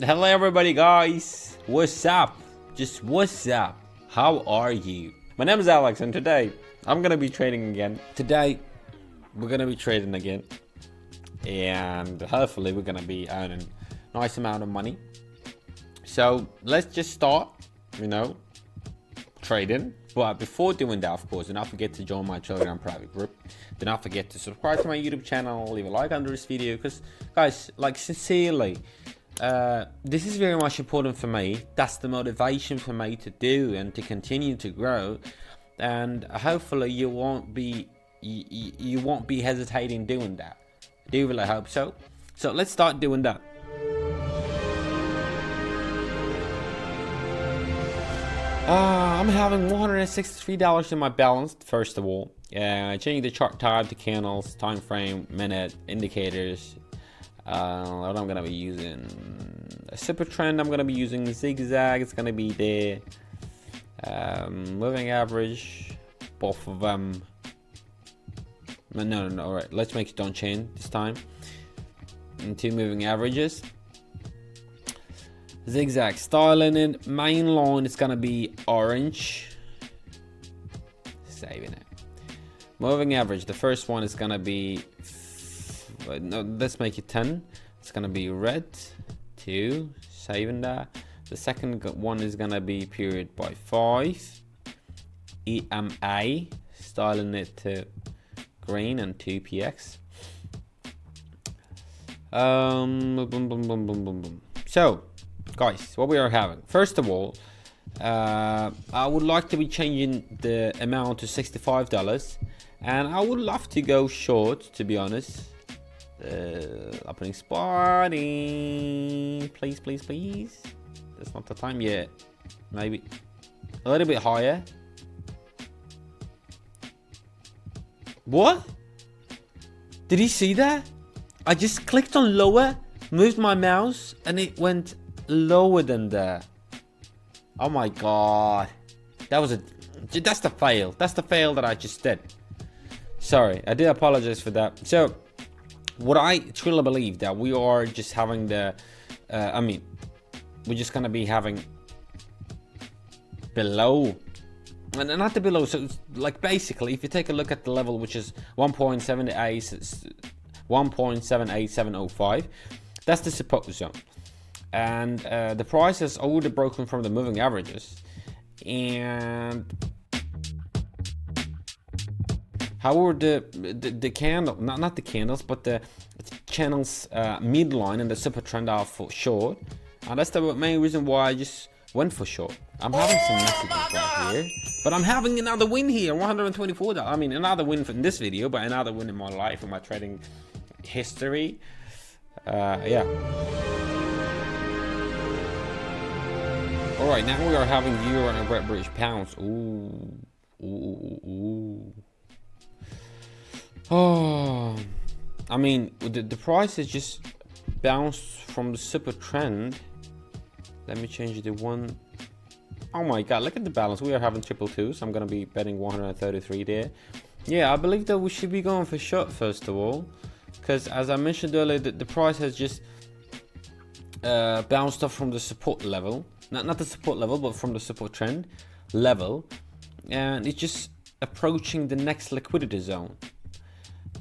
Hello everybody guys, what's up? Just what's up? How are you? My name is Alex and today I'm gonna be trading again. Today we're gonna be trading again and hopefully we're gonna be earning a nice amount of money. So let's just start, trading. But before doing that, of course, do not forget to join my Telegram private group. Do not forget to subscribe to my YouTube channel, leave a like under this video because guys, sincerely, this is very much important for me. That's the motivation for me to do and to continue to grow, and hopefully you won't be hesitating doing that. I do really hope so. So let's start doing that. I'm having $163 in my balance. First of all, changing the chart type to candles, time frame, minute, indicators. What I'm gonna be using a super trend. I'm gonna be using zigzag. It's gonna be there. Moving average, both of them. No. All right, let's make it on chain this time. And two moving averages. Zigzag styling it. Main line is gonna be orange. Saving it. Moving average. The first one is gonna be. No, let's make it 10. It's gonna be red. 2. Saving that. The second one is gonna be period by 5. EMA. Styling it to green and 2px. Boom. So, guys, what we are having. First of all, I would like to be changing the amount to $65, and I would love to go short, to be honest. Opening spotting, please. That's not the time yet. Maybe a little bit higher. What? Did you see that? I just clicked on lower, moved my mouse, and it went lower than that. Oh my god, that's the fail. That's the fail that I just did. Sorry, I do apologize for that. So what I truly believe that we are just having the we're just gonna be having below, and not the below, so it's like basically if you take a look at the level, which is 1.78705, that's the support zone. And the price has already broken from the moving averages, and however the candle, not the candles, but the channel's midline and the super trend are for short, and that's the main reason why I just went for short. I'm having some messages right here, but I'm having another win here, $124. I mean, another win in this video, but another win in my life, in my trading history. Yeah. Alright, now we are having Euro and Great British Pounds. Ooh. Oh, I mean, the price has just bounced from the super trend. Let me change the one. Oh my god, look at the balance. We are having 222, so I'm going to be betting 133 there. Yeah, I believe that we should be going for short first of all, because as I mentioned earlier, the price has just bounced off from the support level. Not the support level, but from the support trend level, and it's just approaching the next liquidity zone.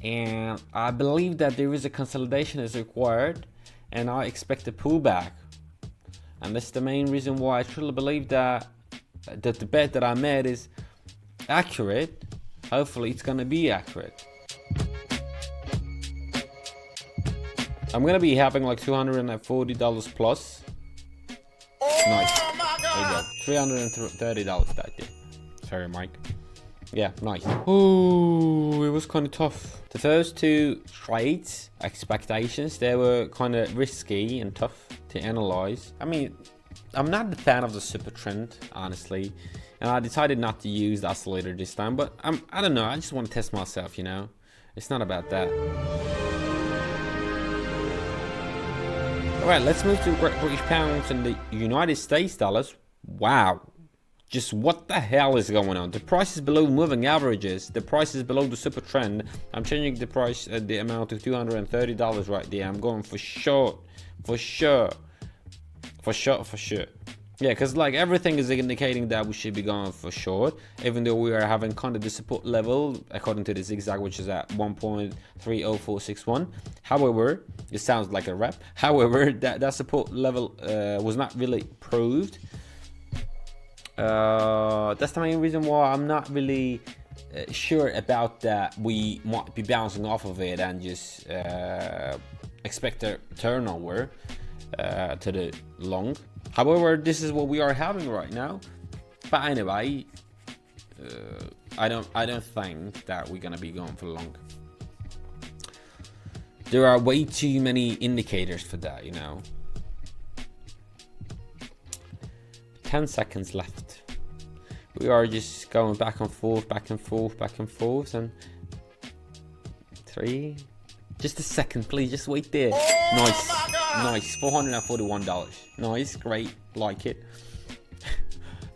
And I believe that there is a consolidation is required, and I expect a pullback. And that's the main reason why I truly believe that the bet that I made is accurate. Hopefully, it's gonna be accurate. I'm gonna be having like $240 plus. Nice. There you go. $330 that day. Sorry, Mike. Yeah, nice. Ooh, it was kind of tough. The first two trades, expectations, they were kind of risky and tough to analyze. I mean, I'm not the fan of the super trend, honestly, and I decided not to use the oscillator this time. But I don't know. I just want to test myself. It's not about that. Alright, let's move to Great British Pounds and the United States dollars. Wow. Just what the hell is going on? The price is below moving averages. The price is below the super trend. I'm changing the price, the amount to $230 right there. I'm going for short, for sure. For sure. Yeah, because like everything is indicating that we should be going for short, even though we are having kind of the support level according to the zigzag, which is at 1.30461. However, it sounds like a rep. However, that support level was not really proved. That's the main reason why I'm not really sure about that. We might be bouncing off of it and just expect a turnover to the long. However, this is what we are having right now. But anyway, I don't think that we're gonna be going for long. There are way too many indicators for that, you know. 10 seconds left. We are just going back and forth, and 3. Just a second, please. Just wait there. Nice. Nice. $441. Nice. Great. Like it.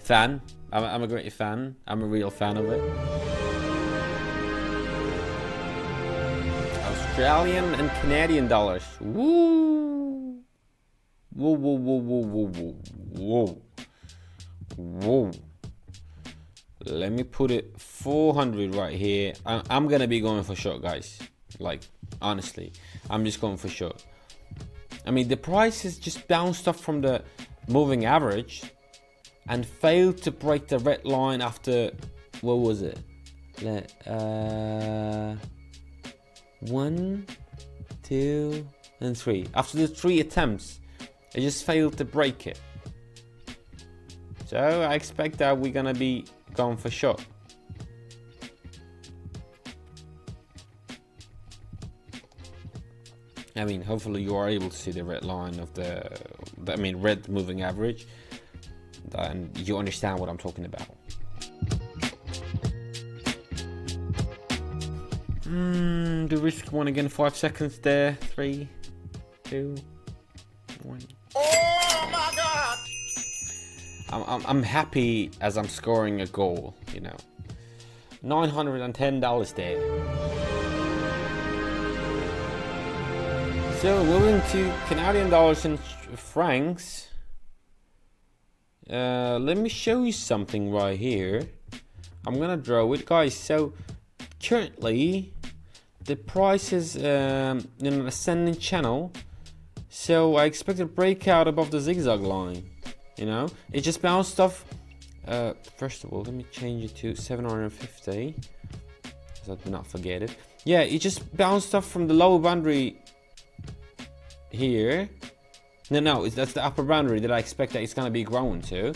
Fan. I'm a great fan. I'm a real fan of it. Australian and Canadian dollars. Woo. Whoa, whoa, whoa, whoa, whoa, whoa. Whoa. Let me put it 400 right here. I'm gonna be going for short, guys. Like, honestly, I'm just going for short. I mean, the price has just bounced off from the moving average and failed to break the red line after, what was it? 1, 2, and 3. After the 3 attempts, it just failed to break it. So I expect that we're gonna be going for short. I mean, hopefully you are able to see the red line of the red moving average, and you understand what I'm talking about. The risk one again. 5 seconds there. 3, 2, 1. Oh my God! I'm happy as I'm scoring a goal. You know, $910 there. So moving to Canadian dollars and francs. Let me show you something right here. I'm gonna draw it, guys. So currently the price is in an ascending channel. So I expect a breakout above the zigzag line. You know, it just bounced off. First of all, let me change it to 750, so I do not forget it. Yeah, it just bounced off from the lower boundary here. No, that's the upper boundary that I expect that it's gonna be growing to.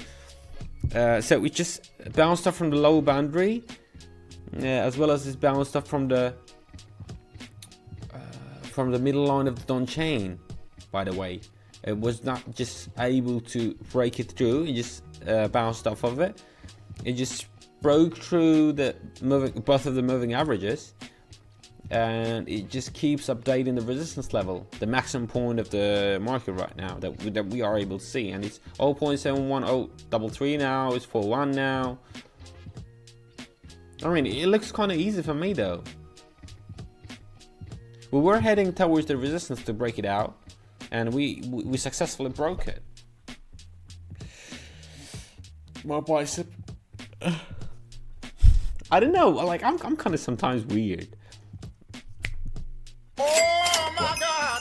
So it just bounced off from the lower boundary, as well as it's bounced off from the middle line of the Don chain. By the way, it was not just able to break it through. It just bounced off of it. It just broke through both of the moving averages. And it just keeps updating the resistance level, the maximum point of the market right now that we are able to see, and it's 0.71033 now. It's 41 now. I mean, it looks kind of easy for me though. We were heading towards the resistance to break it out, and we successfully broke it. My bicep. I don't know. Like I'm kind of sometimes weird. Oh my God!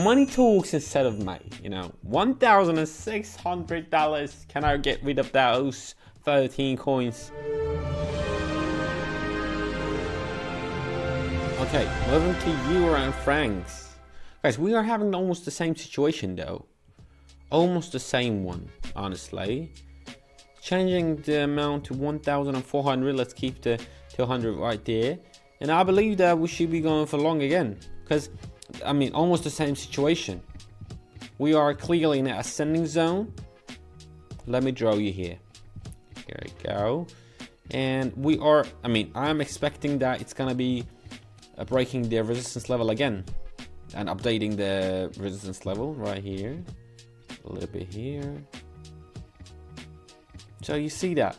Money talks instead of money, you know. $1,600. Can I get rid of those 13 coins? Okay, moving to euro and francs. Guys, we are having almost the same situation though. Almost the same one, honestly. Changing the amount to 1,400. Let's keep the 200 right there. And I believe that we should be going for long again. Because, I mean, almost the same situation. We are clearly in an ascending zone. Let me draw you here. Here we go. And we are, I mean, I'm expecting that it's going to be breaking the resistance level again. And updating the resistance level right here. A little bit here. So you see that.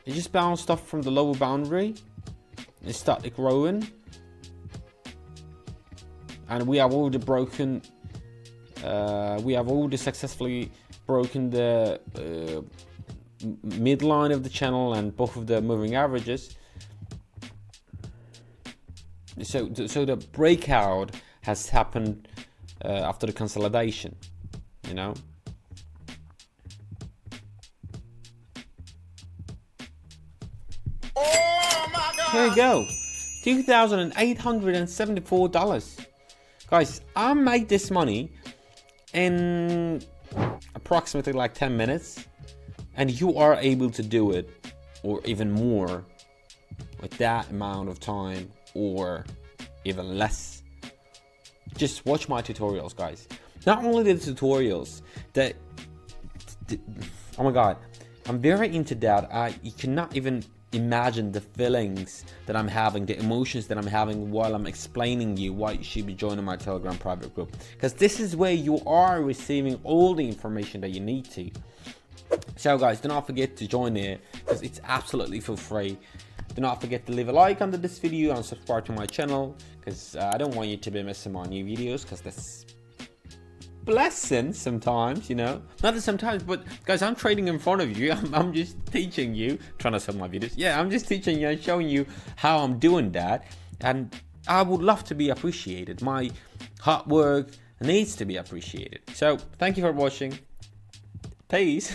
It just bounced off from the lower boundary. It started growing, and we have already broken We have already successfully broken the midline of the channel and both of the moving averages. So the breakout has happened after the consolidation, you know. Oh my God. Here you go, $2,874. Guys, I made this money in approximately like 10 minutes, and you are able to do it, or even more, with that amount of time, or even less. Just watch my tutorials, guys. Not only the tutorials, oh my god, I'm very into that. You cannot even imagine the feelings that I'm having, the emotions that I'm having while I'm explaining you why you should be joining my Telegram private group, because this is where you are receiving all the information that you need to. So guys, do not forget to join there, because it's absolutely for free. Do not forget to leave a like under this video and subscribe to my channel, because I don't want you to be missing my new videos, because that's blessing sometimes, you know. Not that sometimes, but guys, I'm trading in front of you. I'm just teaching you, trying to sell my videos. Yeah, I'm just teaching you and showing you how I'm doing that, and I would love to be appreciated. My hard work needs to be appreciated. So thank you for watching. Peace.